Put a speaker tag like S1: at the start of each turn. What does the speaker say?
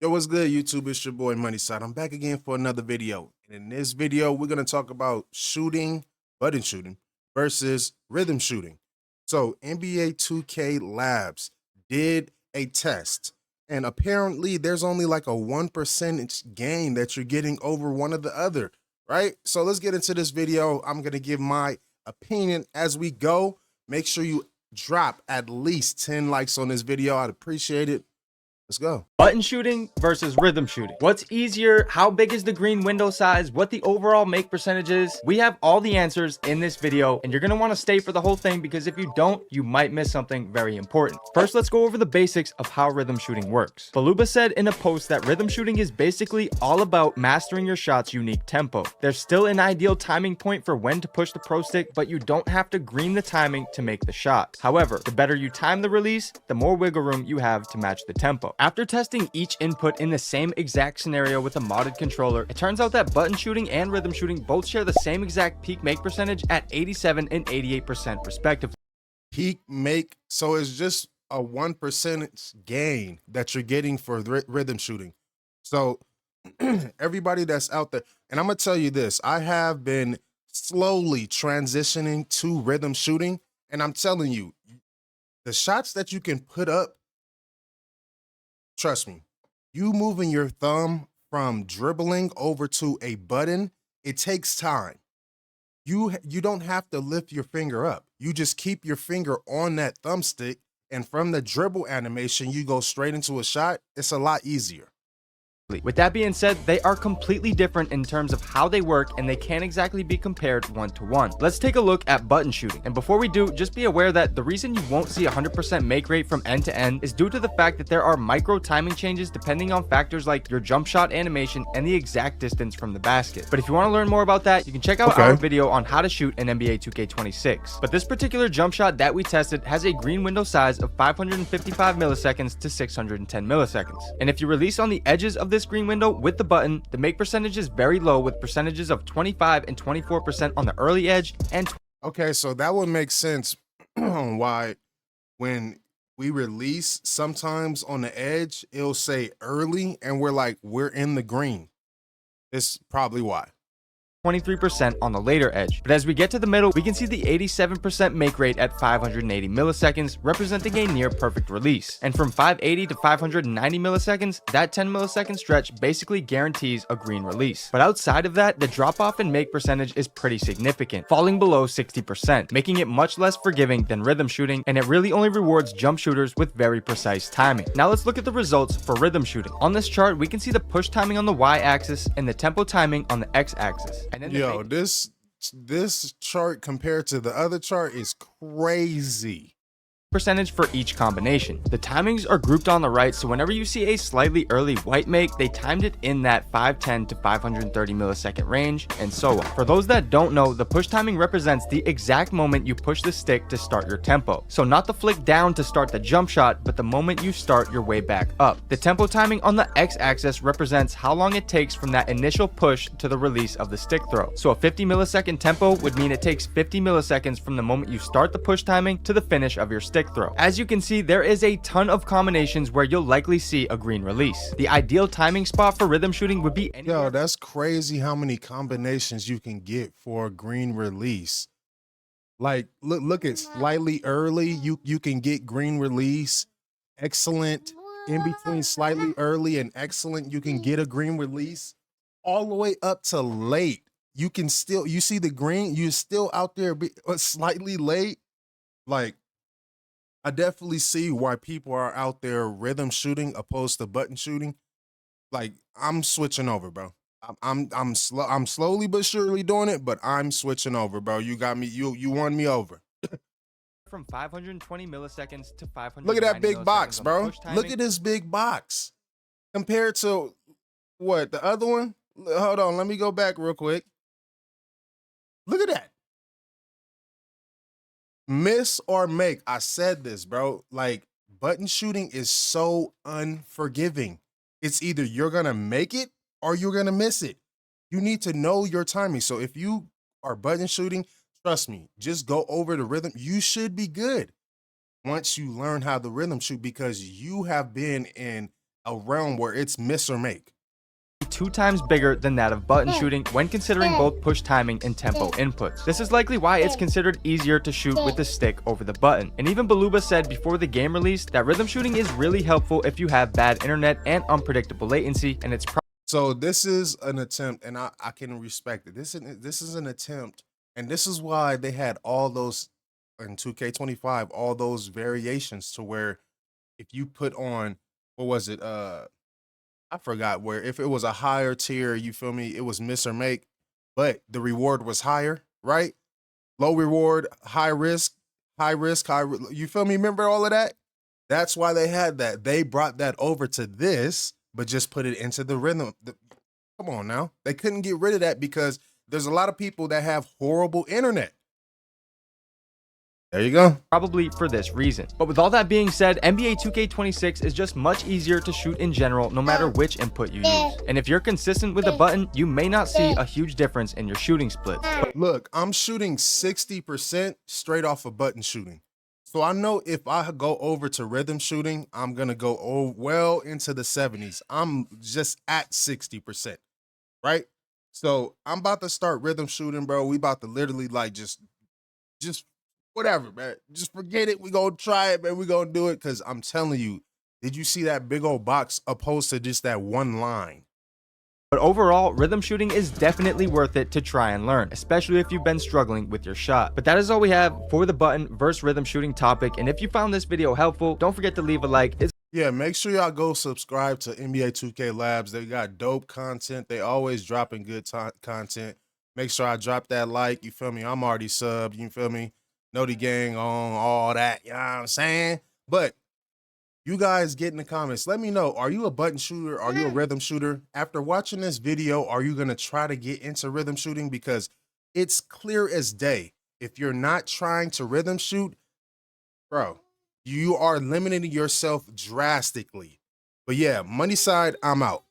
S1: Yo, what's good, YouTube? It's your boy Money Side. I'm back again for another video. And in this video, we're going to talk about shooting, button shooting, versus rhythm shooting. So, NBA 2K Labs did a test, and apparently there's only like a 1% gain that you're getting over one or the other, right? So, let's get into this video. I'm going to give my opinion as we go. Make sure you drop at least 10 likes on this video. I'd appreciate it. Let's go.
S2: Button shooting versus rhythm shooting. What's easier? How big is the green window size? What the overall make percentage is? We have all the answers in this video, and you're going to want to stay for the whole thing because if you don't, you might miss something very important. First, let's go over the basics of how rhythm shooting works. Baluba said in a post that rhythm shooting is basically all about mastering your shot's unique tempo. There's still an ideal timing point for when to push the pro stick, but you don't have to green the timing to make the shot. However, the better you time the release, the more wiggle room you have to match the tempo. After testing each input in the same exact scenario with a modded controller, it turns out that button shooting and rhythm shooting both share the same exact peak make percentage at 87 and 88% respectively.
S1: Peak make, so it's just a 1% gain that you're getting for rhythm shooting. So everybody that's out there, and I'm gonna tell you this, I have been slowly transitioning to rhythm shooting, and I'm telling you, the shots that you can put up, trust me, you moving your thumb from dribbling over to a button, it takes time. You don't have to lift your finger up. You just keep your finger on that thumbstick, and from the dribble animation, you go straight into a shot. It's a lot easier.
S2: With that being said, they are completely different in terms of how they work, and they can't exactly be compared one-to-one. Let's take a look at button shooting. And before we do, just be aware that the reason you won't see 100% make rate from end to end is due to the fact that there are micro timing changes depending on factors like your jump shot animation and the exact distance from the basket. But if you want to learn more about that, you can check out our video on how to shoot an NBA 2K26. But this particular jump shot that we tested has a green window size of 555 milliseconds to 610 milliseconds. And if you release on the edges of this green window with the button, the make percentage is very low with percentages of 25 and 24% on the early edge and
S1: okay, so that would make sense on why when we release sometimes on the edge it'll say early and we're in the green. It's probably why.
S2: 23% on the later edge. But as we get to the middle, we can see the 87% make rate at 580 milliseconds, representing a near perfect release. And from 580 to 590 milliseconds, that 10 millisecond stretch basically guarantees a green release. But outside of that, the drop off in make percentage is pretty significant, falling below 60%, making it much less forgiving than rhythm shooting, and it really only rewards jump shooters with very precise timing. Now let's look at the results for rhythm shooting. On this chart, we can see the push timing on the y-axis and the tempo timing on the x-axis. And then
S1: yo, this chart compared to the other chart is crazy.
S2: Percentage for each combination. The timings are grouped on the right, so whenever you see a slightly early white make, they timed it in that 510 to 530 millisecond range, and so on. For those that don't know, the push timing represents the exact moment you push the stick to start your tempo. So not the flick down to start the jump shot, but the moment you start your way back up. The tempo timing on the x-axis represents how long it takes from that initial push to the release of the stick throw. So a 50 millisecond tempo would mean it takes 50 milliseconds from the moment you start the push timing to the finish of your stick throw. As you can see, there is a ton of combinations where you'll likely see a green release. The ideal timing spot for rhythm shooting would be
S1: yo, that's crazy how many combinations you can get for a green release. Like look at slightly early, you can get green release. Excellent, in between slightly early and excellent, you can get a green release. All the way up to late, you can still, you see the green, you're still out there slightly late. Like, I definitely see why people are out there rhythm shooting opposed to button shooting. Like, I'm switching over, bro. I'm slowly but surely doing it, but I'm switching over, bro. You got me. You won me over.
S2: From 520 milliseconds to 500.
S1: Look at that big box, bro. Look at this big box compared to what the other one. Hold on, let me go back real quick. Look at that. Miss or make. I said this, bro. Like, button shooting is so unforgiving. It's either you're gonna make it or you're gonna miss it. You need to know your timing. So if you are button shooting, trust me, just go over the rhythm. You should be good once you learn how the rhythm shoot, because you have been in a realm where it's miss or make.
S2: 2 times bigger than that of button shooting when considering both push timing and tempo inputs. This is likely why it's considered easier to shoot with the stick over the button. And even Beluba said before the game release that rhythm shooting is really helpful if you have bad internet and unpredictable latency, and it's
S1: so this is an attempt, and I can respect it. This is an attempt, and this is why they had all those in 2K25, all those variations to where if you put on, what was it? I forgot where, if it was a higher tier, you feel me, it was miss or make, but the reward was higher, right? Low reward, high risk, you feel me? Remember all of that? That's why they had that. They brought that over to this, but just put it into the rhythm. Come on now. They couldn't get rid of that because there's a lot of people that have horrible internet. There you go.
S2: Probably for this reason. But with all that being said, NBA 2K26 is just much easier to shoot in general no matter which input you use. And if you're consistent with the button, you may not see a huge difference in your shooting splits.
S1: Look, I'm shooting 60% straight off of button shooting. So I know if I go over to rhythm shooting, I'm going to go well into the 70s. I'm just at 60%, right? So I'm about to start rhythm shooting, bro. We about to literally like just whatever, man. Just forget it. We gonna try it, man. We gonna do it. Cause I'm telling you, did you see that big old box opposed to just that one line?
S2: But overall, rhythm shooting is definitely worth it to try and learn, especially if you've been struggling with your shot. But that is all we have for the button versus rhythm shooting topic. And if you found this video helpful, don't forget to leave a like.
S1: Yeah, make sure y'all go subscribe to NBA 2K Labs. They got dope content. They always dropping good content. Make sure I drop that like. You feel me? I'm already subbed. You feel me? Know the gang on all that, you know what I'm saying? But you guys get in the comments. Let me know, are you a button shooter? Are you a rhythm shooter? After watching this video, are you going to try to get into rhythm shooting? Because it's clear as day. If you're not trying to rhythm shoot, bro, you are limiting yourself drastically. But yeah, money side, I'm out.